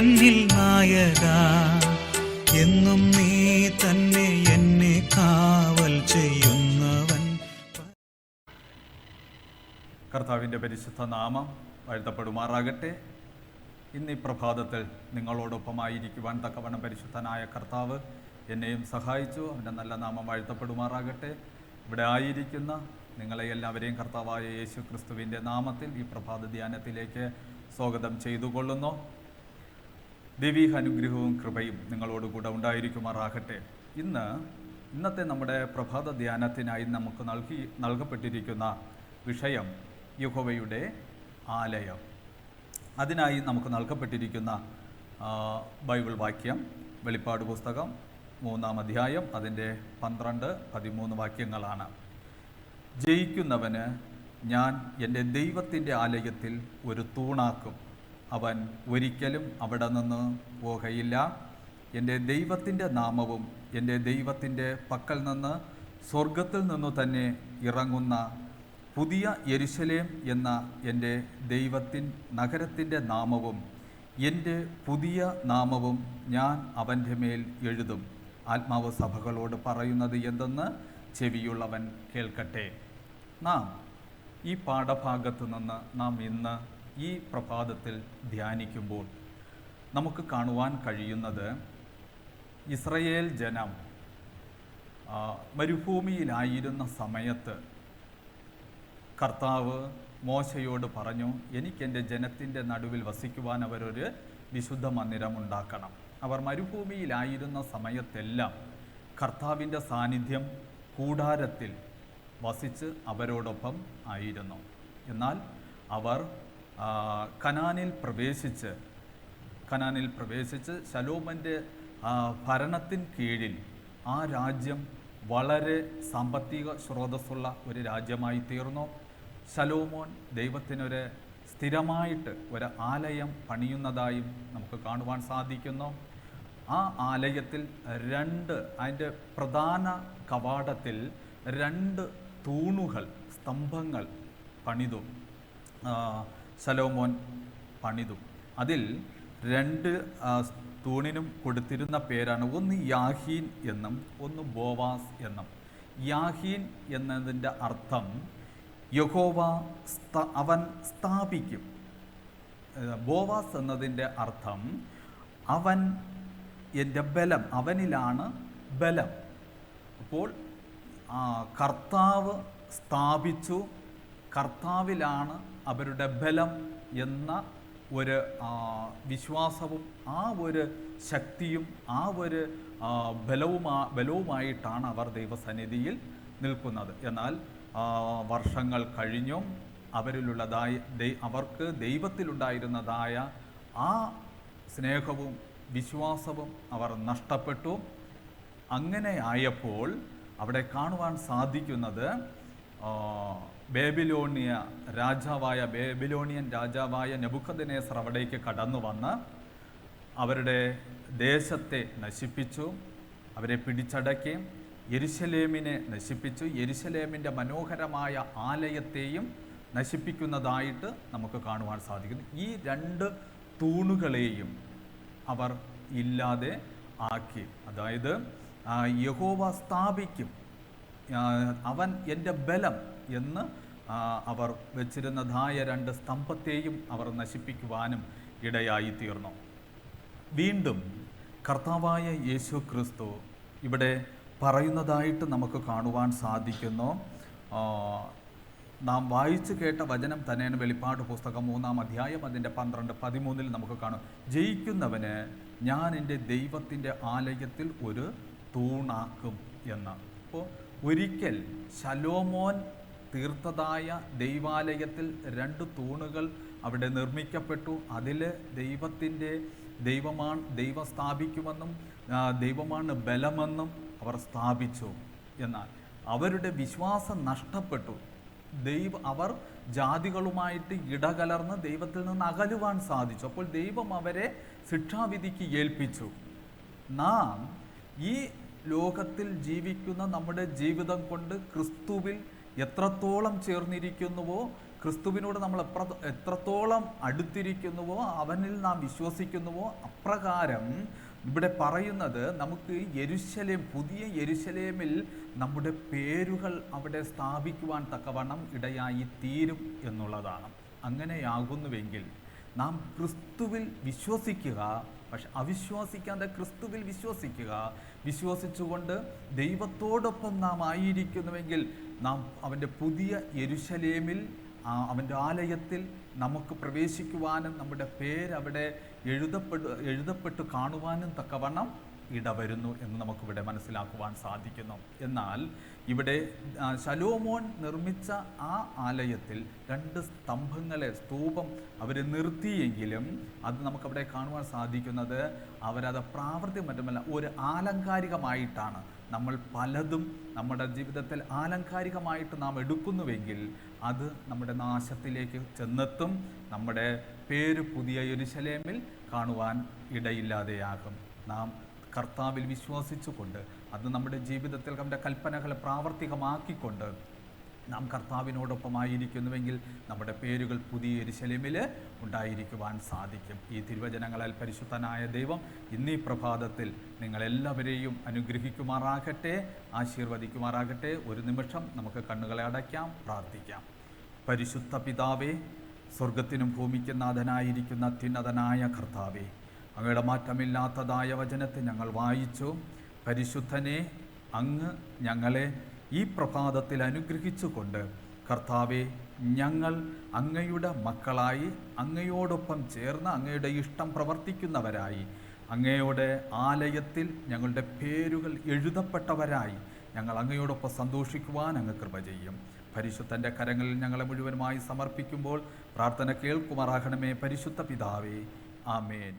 തന്നിൽ നായക, എന്നും നീ തന്നെ എന്നെ കാവൽ ചെയ്യുന്നവൻ. കർത്താവിൻ്റെ പരിശുദ്ധ നാമം വാഴ്ത്തപ്പെടുമാറാകട്ടെ. ഇന്ന് ഈ പ്രഭാതത്തിൽ നിങ്ങളോടൊപ്പമായിരിക്കുവാൻ തക്കവണ്ണം പരിശുദ്ധനായ കർത്താവ് എന്നെയും സഹായിച്ചു. അവൻ്റെ നല്ല നാമം വാഴ്ത്തപ്പെടുമാറാകട്ടെ. ഇവിടെ ആയിരിക്കുന്ന നിങ്ങളെ എല്ലാവരെയും കർത്താവായ യേശു ക്രിസ്തുവിൻ്റെ നാമത്തിൽ ഈ പ്രഭാത ധ്യാനത്തിലേക്ക് സ്വാഗതം ചെയ്തുകൊള്ളുന്നു. ദൈവീക അനുഗ്രഹവും കൃപയും നിങ്ങളോടുകൂടെ ഉണ്ടായിരിക്കുമാറാകട്ടെ. ഇന്നത്തെ നമ്മുടെ പ്രഭാത ധ്യാനത്തിനായി നമുക്ക് നൽകപ്പെട്ടിരിക്കുന്ന വിഷയം യഹോവയുടെ ആലയം. അതിനായി നമുക്ക് നൽകപ്പെട്ടിരിക്കുന്ന ബൈബിൾ വാക്യം വെളിപ്പാട് പുസ്തകം 3-ാം അധ്യായം അതിൻ്റെ 12-13 വാക്യങ്ങളാണ്. ജയിക്കുന്നവന് ഞാൻ എൻ്റെ ദൈവത്തിൻ്റെ ആലയത്തിൽ ഒരു തൂണാക്കും, അവൻ ഒരിക്കലും അവിടെ നിന്ന് പോകയില്ല. എൻ്റെ ദൈവത്തിൻ്റെ നാമവും എൻ്റെ ദൈവത്തിൻ്റെ പക്കൽ നിന്ന് സ്വർഗത്തിൽ നിന്നു തന്നെ ഇറങ്ങുന്ന പുതിയ യെരുശലേം എന്ന എൻ്റെ നഗരത്തിൻ്റെ നാമവും എൻ്റെ പുതിയ നാമവും ഞാൻ അവൻ്റെ മേൽ എഴുതും. ആത്മാവ് സഭകളോട് പറയുന്നത് എന്തെന്ന് ചെവിയുള്ളവൻ കേൾക്കട്ടെ. നാം ഈ പാഠഭാഗത്തു നിന്ന് നാം ഇന്ന് ഈ പ്രഭാതത്തിൽ ധ്യാനിക്കുമ്പോൾ നമുക്ക് കാണുവാൻ കഴിയുന്നത്, ഇസ്രയേൽ ജനം മരുഭൂമിയിലായിരുന്ന സമയത്ത് കർത്താവ് മോശയോട് പറഞ്ഞു, എനിക്കെൻ്റെ ജനത്തിൻ്റെ നടുവിൽ വസിക്കുവാൻ അവരൊരു വിശുദ്ധ മന്ദിരം ഉണ്ടാക്കണം. അവർ മരുഭൂമിയിലായിരുന്ന സമയത്തെല്ലാം കർത്താവിൻ്റെ സാന്നിധ്യം കൂടാരത്തിൽ വസിച്ച് അവരോടൊപ്പം ആയിരുന്നു. എന്നാൽ അവർ കനാനിൽ പ്രവേശിച്ച് ശലോമോൻ്റെ ഭരണത്തിൻ കീഴിൽ ആ രാജ്യം വളരെ സാമ്പത്തിക സ്രോതസ്സുള്ള ഒരു രാജ്യമായി തീർന്നു. ശലോമോൻ ദൈവത്തിനൊരു സ്ഥിരമായിട്ട് ഒരു ആലയം പണിയുന്നതായും നമുക്ക് കാണുവാൻ സാധിക്കുന്നു. ആ ആലയത്തിൽ അതിൻ്റെ പ്രധാന കവാടത്തിൽ 2 തൂണുകൾ, സ്തംഭങ്ങൾ ശലോമോൻ പണിതു. അതിൽ 2 തൂണിനും കൊടുത്തിരുന്ന പേരാണ്, ഒന്ന് യാഹീൻ എന്നും ഒന്ന് ബോവാസ് എന്നും. യാഹീൻ എന്നതിൻ്റെ അർത്ഥം യഹോവ അവൻ സ്ഥാപിക്കും. ബോവാസ് എന്നതിൻ്റെ അർത്ഥം അവൻ എൻ്റെ ബലം, അവനിലാണ് ബലം. അപ്പോൾ കർത്താവ് സ്ഥാപിച്ചു, കർത്താവിലാണ് അവരുടെ ബലം എന്ന ഒരു വിശ്വാസവും ആ ഒരു ശക്തിയും ആ ഒരു ബലവുമായിട്ടാണ് അവർ ദൈവസന്നിധിയിൽ നിൽക്കുന്നത്. എന്നാൽ വർഷങ്ങൾ കഴിഞ്ഞും അവർക്ക് ദൈവത്തിലുണ്ടായിരുന്നതായ ആ സ്നേഹവും വിശ്വാസവും അവർ നഷ്ടപ്പെട്ടു. അങ്ങനെ ആയപ്പോൾ അവിടെ കാണുവാൻ സാധിക്കുന്നത്, ബേബിലോണിയൻ രാജാവായ നെബൂഖദ്നേസർ അവിടേക്ക് കടന്നു വന്ന് അവരുടെ ദേശത്തെ നശിപ്പിച്ചു, അവരെ പിടിച്ചടക്കി, യെരുശലേമിനെ നശിപ്പിച്ചു. യെരുശലേമിൻ്റെ മനോഹരമായ ആലയത്തെയും നശിപ്പിക്കുന്നതായിട്ട് നമുക്ക് കാണുവാൻ സാധിക്കുന്നു. ഈ 2 തൂണുകളെയും അവർ ഇല്ലാതെ ആക്കി. അതായത് യഹോവ സ്ഥാപിക്കും, അവൻ എൻ്റെ ബലം എന്ന് അവർ വെച്ചിരുന്നതായ 2 സ്തംഭത്തെയും അവർ നശിപ്പിക്കുവാനും ഇടയായി തീർന്നു. വീണ്ടും കർത്താവായ യേശു ക്രിസ്തു ഇവിടെ പറയുന്നതായിട്ട് നമുക്ക് കാണുവാൻ സാധിക്കുന്നു. നാം വായിച്ചു കേട്ട വചനം തന്നെയാണ് വെളിപ്പാട് പുസ്തകം 3-ാം അധ്യായം അതിൻ്റെ 12-13 നമുക്ക് കാണും. ജയിക്കുന്നവന് ഞാൻ എൻ്റെ ദൈവത്തിൻ്റെ ആലയത്തിൽ ഒരു തൂണാക്കും എന്ന്. അപ്പോൾ ഒരിക്കൽ ശലോമോൻ തീർത്തതായ ദൈവാലയത്തിൽ 2 തൂണുകൾ അവിടെ നിർമ്മിക്കപ്പെട്ടു. അതിൽ ദൈവം സ്ഥാപിക്കുമെന്നും ദൈവമാണ് ബലമെന്നും അവർ സ്ഥാപിച്ചു. എന്നാൽ അവരുടെ വിശ്വാസം നഷ്ടപ്പെട്ടു. അവർ ജാതികളുമായിട്ട് ഇടകലർന്ന് ദൈവത്തിൽ നിന്ന് അകലുവാൻ സാധിച്ചു. അപ്പോൾ ദൈവം അവരെ ശിക്ഷാവിധിക്ക് ഏൽപ്പിച്ചു. നാം ഈ ലോകത്തിൽ ജീവിക്കുന്ന നമ്മുടെ ജീവിതം കൊണ്ട് ക്രിസ്തുവിൽ എത്രത്തോളം ചേർന്നിരിക്കുന്നുവോ, ക്രിസ്തുവിനോട് നമ്മൾ എത്രത്തോളം അടുത്തിരിക്കുന്നുവോ, അവനിൽ നാം വിശ്വസിക്കുന്നുവോ, അപ്രകാരം ഇവിടെ പറയുന്നത് നമുക്ക് യെരുശലേം, പുതിയ യെരുശലേമിൽ നമ്മുടെ പേരുകൾ അവിടെ സ്ഥാപിക്കുവാൻ തക്കവണ്ണം ഇടയായി തീരും എന്നുള്ളതാണ്. അങ്ങനെയാകുന്നുവെങ്കിൽ നാം ക്രിസ്തുവിൽ വിശ്വസിക്കുക, പക്ഷെ അവിശ്വസിക്കാതെ ക്രിസ്തുവിൽ വിശ്വസിക്കുക. വിശ്വസിച്ചുകൊണ്ട് ദൈവത്തോടൊപ്പം നാം ആയിരിക്കുന്നുവെങ്കിൽ നാം അവൻ്റെ പുതിയ യെരുശലേമിൽ, അവൻ്റെ ആലയത്തിൽ നമുക്ക് പ്രവേശിക്കുവാനും നമ്മുടെ പേരവിടെ എഴുതപ്പെട്ട് കാണുവാനും തക്കവണ്ണം ഇടവരുന്നു എന്ന് നമുക്കിവിടെ മനസ്സിലാക്കുവാൻ സാധിക്കുന്നു. എന്നാൽ ഇവിടെ ശലോമോൻ നിർമ്മിച്ച ആ ആലയത്തിൽ 2 സ്തൂപം അവർ നിർത്തിയെങ്കിലും അത് നമുക്കവിടെ കാണുവാൻ സാധിക്കുന്നത് അവരത് പ്രാവർത്തികം മറ്റുമല്ല, ഒരു ആലങ്കാരികമായിട്ടാണ്. നമ്മൾ പലതും നമ്മുടെ ജീവിതത്തിൽ ആലങ്കാരികമായിട്ട് നാം എടുക്കുന്നുവെങ്കിൽ അത് നമ്മുടെ നാശത്തിലേക്ക് ചെന്നെത്തും. നമ്മുടെ പേര് പുതിയ യെരുശലേമിൽ കാണുവാൻ ഇടയില്ലാതെയാകും. നാം കർത്താവിൽ വിശ്വസിച്ചുകൊണ്ട് അത് നമ്മുടെ ജീവിതത്തിൽ അവൻ്റെ കൽപ്പനകളെ പ്രാവർത്തികമാക്കിക്കൊണ്ട് നാം കർത്താവിനോടൊപ്പമായിരിക്കുന്നുവെങ്കിൽ നമ്മുടെ പേരുകൾ പുതിയ യെരുശലേമിൽ ഉണ്ടായിരിക്കുവാൻ സാധിക്കും. ഈ തിരുവചനങ്ങളാൽ പരിശുദ്ധനായ ദൈവം ഇന്നീ പ്രഭാതത്തിൽ നിങ്ങളെല്ലാവരെയും അനുഗ്രഹിക്കുമാറാകട്ടെ, ആശീർവദിക്കുമാറാകട്ടെ. ഒരു നിമിഷം നമുക്ക് കണ്ണുകളെ അടയ്ക്കാം, പ്രാർത്ഥിക്കാം. പരിശുദ്ധ പിതാവേ, സ്വർഗത്തിനും ഭൂമിക്കും നാഥനായിരിക്കുന്ന അത്യുന്നതനായ കർത്താവേ, അങ്ങയുടെ മാറ്റമില്ലാത്തതായ വചനത്തെ ഞങ്ങൾ വായിച്ചു. പരിശുദ്ധനെ, അങ്ങ് ഞങ്ങളെ ഈ പ്രഭാതത്തിൽ അനുഗ്രഹിച്ചുകൊണ്ട് കർത്താവെ, ഞങ്ങൾ അങ്ങയുടെ മക്കളായി, അങ്ങയോടൊപ്പം ചേർന്ന് അങ്ങയുടെ ഇഷ്ടം പ്രവർത്തിക്കുന്നവരായി, അങ്ങയുടെ ആലയത്തിൽ ഞങ്ങളുടെ പേരുകൾ എഴുതപ്പെട്ടവരായി ഞങ്ങൾ അങ്ങയോടൊപ്പം സന്തോഷിക്കുവാൻ അങ്ങ് കൃപ ചെയ്യും. പരിശുദ്ധൻ്റെ കരങ്ങളിൽ ഞങ്ങളെ മുഴുവനുമായി സമർപ്പിക്കുമ്പോൾ പ്രാർത്ഥന കേൾക്കുമാറാകണമേ പരിശുദ്ധ പിതാവേ. ആമേൻ.